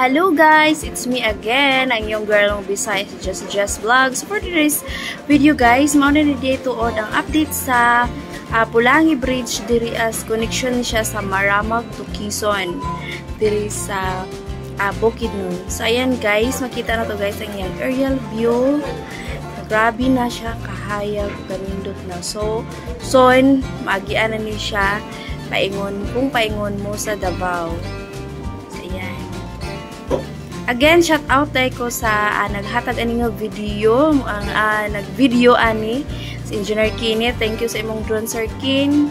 Hello guys, it's me again, ang iyong girl ng Bisaya sa Just Vlogs. For today's video guys, mauna na dito on ang update sa Pulangi Bridge diri as connection siya sa Maramag to Quezon diri sa Bukidnon. So ayan guys, makita na to guys ang iyang aerial view. Grabe na siya kahayag kanindot na. So magian na ni siya kung paingon mo sa Davao. Again, shout out tayo ko sa naghatag ani nga video, ang nag-video ani si Engineer Kini. Thank you sa imong drone Sir Kin.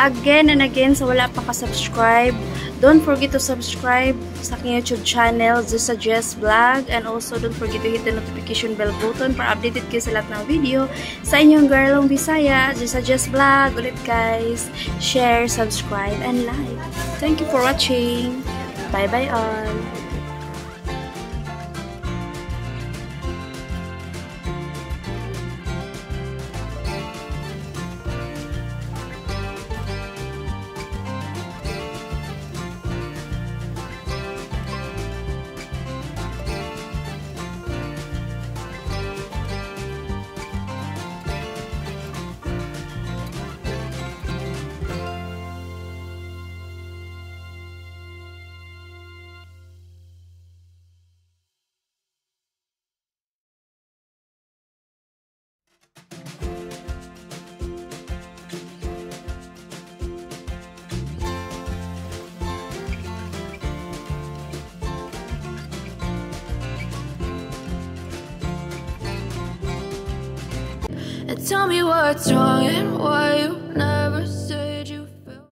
Again and again, sa wala pa ka-subscribe, don't forget to subscribe sa aking YouTube channel, Just Vlog, and also don't forget to hit the notification bell button para updated kayo sa lahat ng video sa inyong girlong Bisaya, Just Vlog. Ulit guys, share, subscribe, and like. Thank you for watching. Bye-bye all. Tell me what's wrong and why you never say